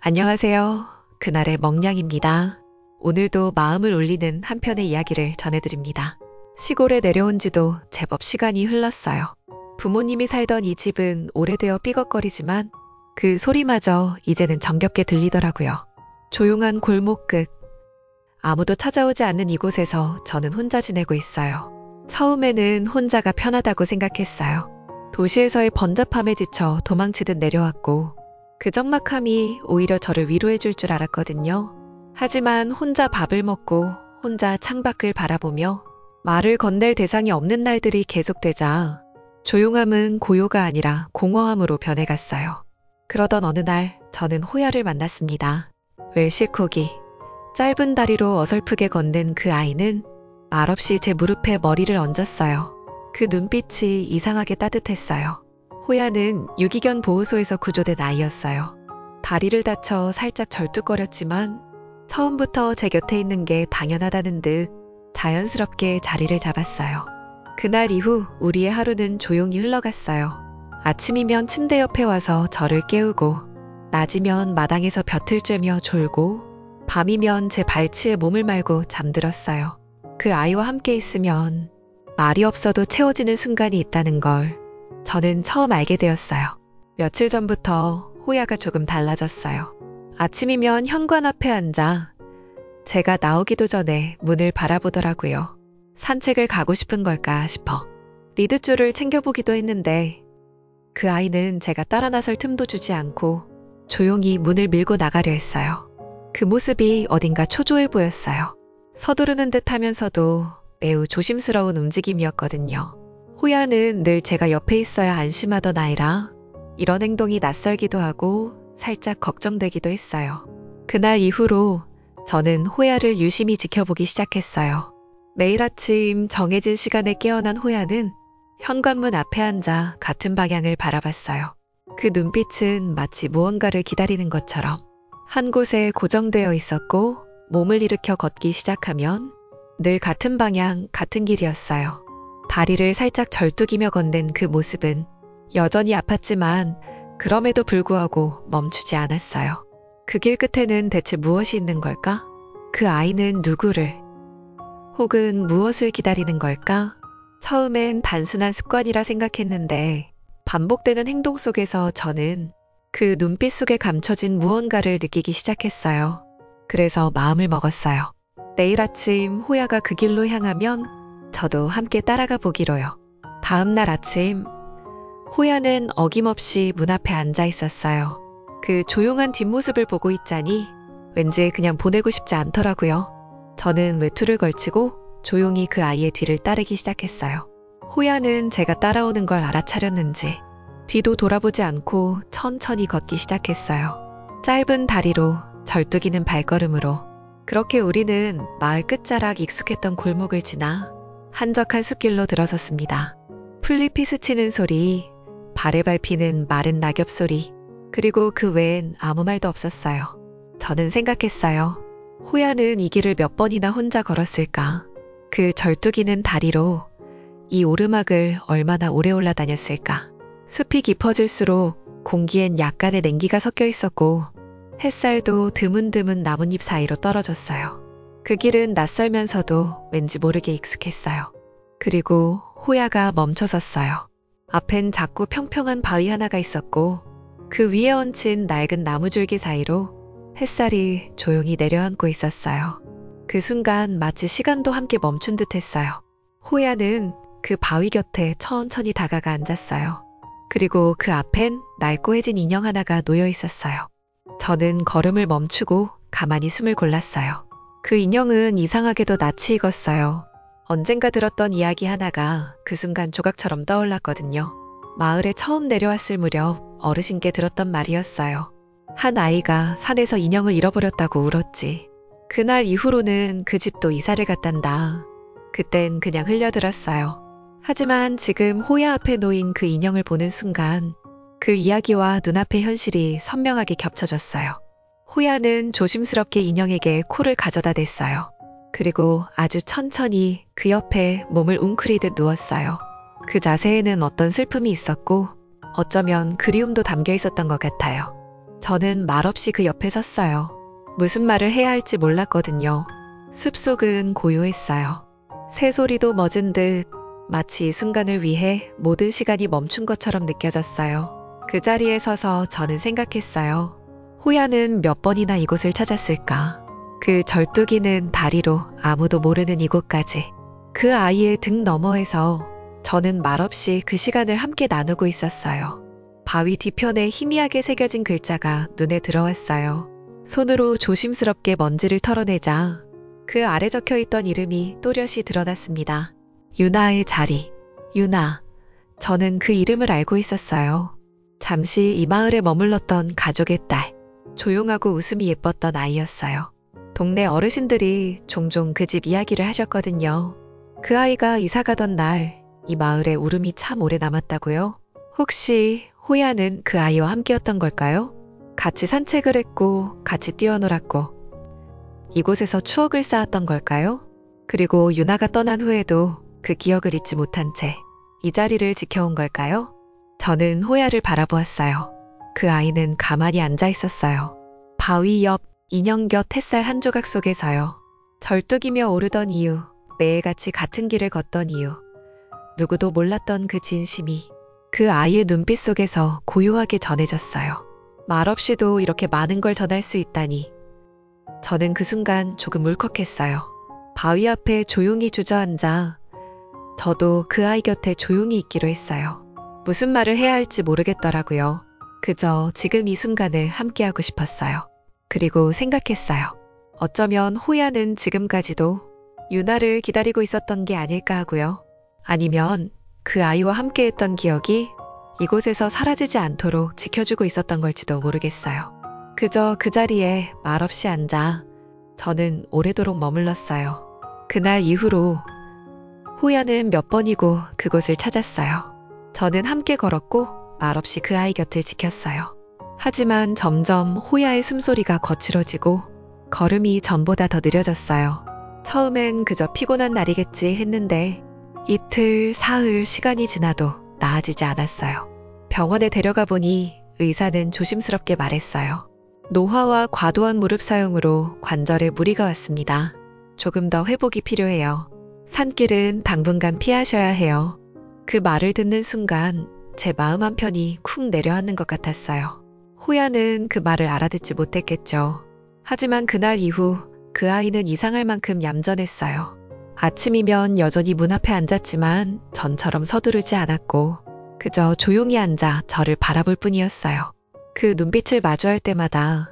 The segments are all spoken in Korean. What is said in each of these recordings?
안녕하세요. 그날의 멍냥입니다. 오늘도 마음을 울리는 한 편의 이야기를 전해드립니다. 시골에 내려온 지도 제법 시간이 흘렀어요. 부모님이 살던 이 집은 오래되어 삐걱거리지만 그 소리마저 이제는 정겹게 들리더라고요. 조용한 골목 끝. 아무도 찾아오지 않는 이곳에서 저는 혼자 지내고 있어요. 처음에는 혼자가 편하다고 생각했어요. 도시에서의 번잡함에 지쳐 도망치듯 내려왔고 그 적막함이 오히려 저를 위로해 줄 줄 알았거든요. 하지만 혼자 밥을 먹고 혼자 창밖을 바라보며 말을 건넬 대상이 없는 날들이 계속되자 조용함은 고요가 아니라 공허함으로 변해갔어요. 그러던 어느 날 저는 호야를 만났습니다. 웰시코기. 짧은 다리로 어설프게 걷는 그 아이는 말없이 제 무릎에 머리를 얹었어요. 그 눈빛이 이상하게 따뜻했어요. 호야는 유기견 보호소에서 구조된 아이였어요. 다리를 다쳐 살짝 절뚝거렸지만 처음부터 제 곁에 있는 게 당연하다는 듯 자연스럽게 자리를 잡았어요. 그날 이후 우리의 하루는 조용히 흘러갔어요. 아침이면 침대 옆에 와서 저를 깨우고 낮이면 마당에서 벼틀 쬐며 졸고 밤이면 제 발치에 몸을 말고 잠들었어요. 그 아이와 함께 있으면 말이 없어도 채워지는 순간이 있다는 걸 저는 처음 알게 되었어요. 며칠 전부터 호야가 조금 달라졌어요. 아침이면 현관 앞에 앉아 제가 나오기도 전에 문을 바라보더라고요. 산책을 가고 싶은 걸까 싶어. 리드줄을 챙겨보기도 했는데 그 아이는 제가 따라 나설 틈도 주지 않고 조용히 문을 밀고 나가려 했어요. 그 모습이 어딘가 초조해 보였어요. 서두르는 듯 하면서도 매우 조심스러운 움직임이었거든요. 호야는 늘 제가 옆에 있어야 안심하던 아이라 이런 행동이 낯설기도 하고 살짝 걱정되기도 했어요. 그날 이후로 저는 호야를 유심히 지켜보기 시작했어요. 매일 아침 정해진 시간에 깨어난 호야는 현관문 앞에 앉아 같은 방향을 바라봤어요. 그 눈빛은 마치 무언가를 기다리는 것처럼 한 곳에 고정되어 있었고 몸을 일으켜 걷기 시작하면 늘 같은 방향, 같은 길이었어요. 다리를 살짝 절뚝이며 걷는 그 모습은 여전히 아팠지만 그럼에도 불구하고 멈추지 않았어요. 그 길 끝에는 대체 무엇이 있는 걸까? 그 아이는 누구를 혹은 무엇을 기다리는 걸까? 처음엔 단순한 습관이라 생각했는데 반복되는 행동 속에서 저는 그 눈빛 속에 감춰진 무언가를 느끼기 시작했어요. 그래서 마음을 먹었어요. 내일 아침 호야가 그 길로 향하면 저도 함께 따라가 보기로요. 다음 날 아침 호야는 어김없이 문 앞에 앉아 있었어요. 그 조용한 뒷모습을 보고 있자니 왠지 그냥 보내고 싶지 않더라고요. 저는 외투를 걸치고 조용히 그 아이의 뒤를 따르기 시작했어요. 호야는 제가 따라오는 걸 알아차렸는지 뒤도 돌아보지 않고 천천히 걷기 시작했어요. 짧은 다리로 절뚝이는 발걸음으로 그렇게 우리는 마을 끝자락 익숙했던 골목을 지나 한적한 숲길로 들어섰습니다. 풀잎이 스치는 소리, 발에 밟히는 마른 낙엽 소리, 그리고 그 외엔 아무 말도 없었어요. 저는 생각했어요. 호야는 이 길을 몇 번이나 혼자 걸었을까? 그 절뚝이는 다리로 이 오르막을 얼마나 오래 올라다녔을까? 숲이 깊어질수록 공기엔 약간의 냉기가 섞여 있었고 햇살도 드문드문 나뭇잎 사이로 떨어졌어요. 그 길은 낯설면서도 왠지 모르게 익숙했어요. 그리고 호야가 멈춰섰어요. 앞엔 작고 평평한 바위 하나가 있었고 그 위에 얹힌 낡은 나무줄기 사이로 햇살이 조용히 내려앉고 있었어요. 그 순간 마치 시간도 함께 멈춘 듯 했어요. 호야는 그 바위 곁에 천천히 다가가 앉았어요. 그리고 그 앞엔 낡고해진 인형 하나가 놓여 있었어요. 저는 걸음을 멈추고 가만히 숨을 골랐어요. 그 인형은 이상하게도 낯이 익었어요. 언젠가 들었던 이야기 하나가 그 순간 조각처럼 떠올랐거든요. 마을에 처음 내려왔을 무렵 어르신께 들었던 말이었어요. 한 아이가 산에서 인형을 잃어버렸다고 울었지. 그날 이후로는 그 집도 이사를 갔단다. 그땐 그냥 흘려들었어요. 하지만 지금 호야 앞에 놓인 그 인형을 보는 순간 그 이야기와 눈앞의 현실이 선명하게 겹쳐졌어요. 호야는 조심스럽게 인형에게 코를 가져다 댔어요. 그리고 아주 천천히 그 옆에 몸을 웅크리듯 누웠어요. 그 자세에는 어떤 슬픔이 있었고 어쩌면 그리움도 담겨 있었던 것 같아요. 저는 말없이 그 옆에 섰어요. 무슨 말을 해야 할지 몰랐거든요. 숲속은 고요했어요. 새소리도 멎은 듯 마치 이 순간을 위해 모든 시간이 멈춘 것처럼 느껴졌어요. 그 자리에 서서 저는 생각했어요. 호야는 몇 번이나 이곳을 찾았을까? 그 절뚝이는 다리로 아무도 모르는 이곳까지. 그 아이의 등 너머에서 저는 말없이 그 시간을 함께 나누고 있었어요. 바위 뒤편에 희미하게 새겨진 글자가 눈에 들어왔어요. 손으로 조심스럽게 먼지를 털어내자 그 아래 적혀있던 이름이 또렷이 드러났습니다. 유나의 자리. 유나. 저는 그 이름을 알고 있었어요. 잠시 이 마을에 머물렀던 가족의 딸. 조용하고 웃음이 예뻤던 아이였어요. 동네 어르신들이 종종 그 집 이야기를 하셨거든요. 그 아이가 이사가던 날 이 마을에 울음이 참 오래 남았다고요? 혹시 호야는 그 아이와 함께였던 걸까요? 같이 산책을 했고 같이 뛰어놀았고 이곳에서 추억을 쌓았던 걸까요? 그리고 유나가 떠난 후에도 그 기억을 잊지 못한 채 이 자리를 지켜온 걸까요? 저는 호야를 바라보았어요. 그 아이는 가만히 앉아 있었어요. 바위 옆 인형 곁 햇살 한 조각 속에서요. 절뚝이며 오르던 이유, 매일같이 같은 길을 걷던 이유, 누구도 몰랐던 그 진심이 그 아이의 눈빛 속에서 고요하게 전해졌어요. 말없이도 이렇게 많은 걸 전할 수 있다니. 저는 그 순간 조금 울컥했어요. 바위 앞에 조용히 주저앉아 저도 그 아이 곁에 조용히 있기로 했어요. 무슨 말을 해야 할지 모르겠더라고요. 그저 지금 이 순간을 함께하고 싶었어요. 그리고 생각했어요. 어쩌면 호야는 지금까지도 유나를 기다리고 있었던 게 아닐까 하고요. 아니면 그 아이와 함께했던 기억이 이곳에서 사라지지 않도록 지켜주고 있었던 걸지도 모르겠어요. 그저 그 자리에 말없이 앉아 저는 오래도록 머물렀어요. 그날 이후로 호야는 몇 번이고 그곳을 찾았어요. 저는 함께 걸었고 말없이 그 아이 곁을 지켰어요. 하지만 점점 호야의 숨소리가 거칠어지고 걸음이 전보다 더 느려졌어요. 처음엔 그저 피곤한 날이겠지 했는데 이틀, 사흘 시간이 지나도 나아지지 않았어요. 병원에 데려가 보니 의사는 조심스럽게 말했어요. 노화와 과도한 무릎 사용으로 관절에 무리가 왔습니다. 조금 더 회복이 필요해요. 산길은 당분간 피하셔야 해요. 그 말을 듣는 순간 제 마음 한편이 쿵 내려앉는 것 같았어요. 호야는 그 말을 알아듣지 못했겠죠. 하지만 그날 이후 그 아이는 이상할 만큼 얌전했어요. 아침이면 여전히 문 앞에 앉았지만 전처럼 서두르지 않았고 그저 조용히 앉아 저를 바라볼 뿐이었어요. 그 눈빛을 마주할 때마다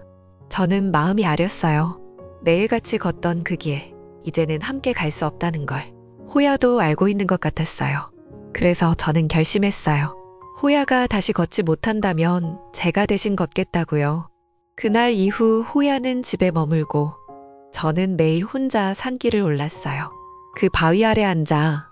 저는 마음이 아렸어요. 매일같이 걷던 그 길, 이제는 함께 갈 수 없다는 걸 호야도 알고 있는 것 같았어요. 그래서 저는 결심했어요. 호야가 다시 걷지 못한다면 제가 대신 걷겠다고요. 그날 이후 호야는 집에 머물고 저는 매일 혼자 산길을 올랐어요. 그 바위 아래 앉아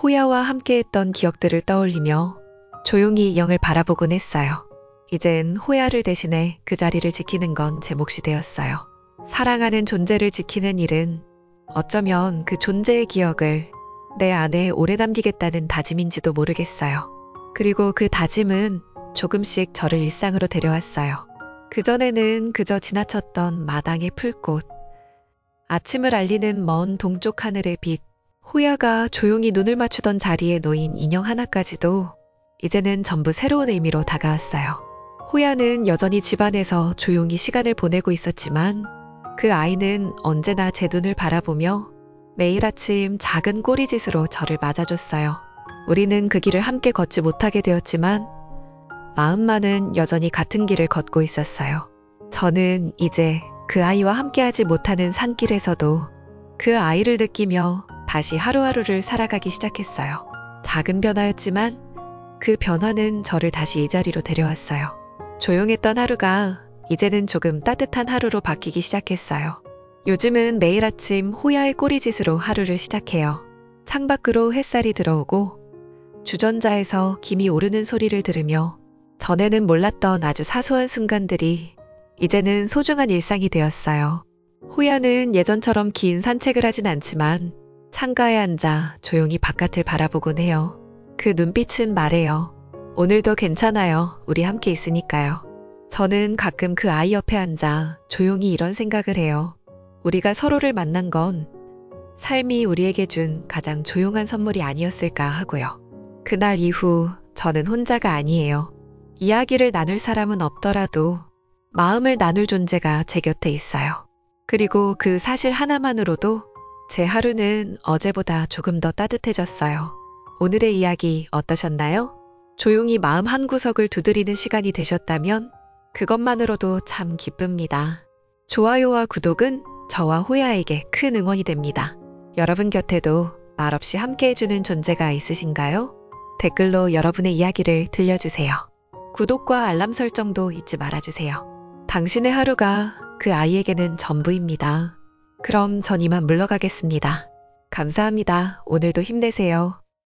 호야와 함께했던 기억들을 떠올리며 조용히 영을 바라보곤 했어요. 이젠 호야를 대신해 그 자리를 지키는 건 제 몫이 되었어요. 사랑하는 존재를 지키는 일은 어쩌면 그 존재의 기억을 내 안에 오래 남기겠다는 다짐인지도 모르겠어요. 그리고 그 다짐은 조금씩 저를 일상으로 데려왔어요. 그전에는 그저 지나쳤던 마당의 풀꽃, 아침을 알리는 먼 동쪽 하늘의 빛, 호야가 조용히 눈을 맞추던 자리에 놓인 인형 하나까지도 이제는 전부 새로운 의미로 다가왔어요. 호야는 여전히 집안에서 조용히 시간을 보내고 있었지만 그 아이는 언제나 제 눈을 바라보며 매일 아침 작은 꼬리짓으로 저를 맞아줬어요. 우리는 그 길을 함께 걷지 못하게 되었지만 마음만은 여전히 같은 길을 걷고 있었어요. 저는 이제 그 아이와 함께하지 못하는 산길에서도 그 아이를 느끼며 다시 하루하루를 살아가기 시작했어요. 작은 변화였지만 그 변화는 저를 다시 이 자리로 데려왔어요. 조용했던 하루가 이제는 조금 따뜻한 하루로 바뀌기 시작했어요. 요즘은 매일 아침 호야의 꼬리짓으로 하루를 시작해요. 창밖으로 햇살이 들어오고 주전자에서 김이 오르는 소리를 들으며 전에는 몰랐던 아주 사소한 순간들이 이제는 소중한 일상이 되었어요. 호야는 예전처럼 긴 산책을 하진 않지만 창가에 앉아 조용히 바깥을 바라보곤 해요. 그 눈빛은 말해요. 오늘도 괜찮아요. 우리 함께 있으니까요. 저는 가끔 그 아이 옆에 앉아 조용히 이런 생각을 해요. 우리가 서로를 만난 건 삶이 우리에게 준 가장 조용한 선물이 아니었을까 하고요. 그날 이후 저는 혼자가 아니에요. 이야기를 나눌 사람은 없더라도 마음을 나눌 존재가 제 곁에 있어요. 그리고 그 사실 하나만으로도 제 하루는 어제보다 조금 더 따뜻해졌어요. 오늘의 이야기 어떠셨나요? 조용히 마음 한구석을 두드리는 시간이 되셨다면 그것만으로도 참 기쁩니다. 좋아요와 구독은 저와 호야에게 큰 응원이 됩니다. 여러분 곁에도 말없이 함께 해주는 존재가 있으신가요? 댓글로 여러분의 이야기를 들려주세요. 구독과 알람 설정도 잊지 말아주세요. 당신의 하루가 그 아이에게는 전부입니다. 그럼 전 이만 물러가겠습니다. 감사합니다. 오늘도 힘내세요.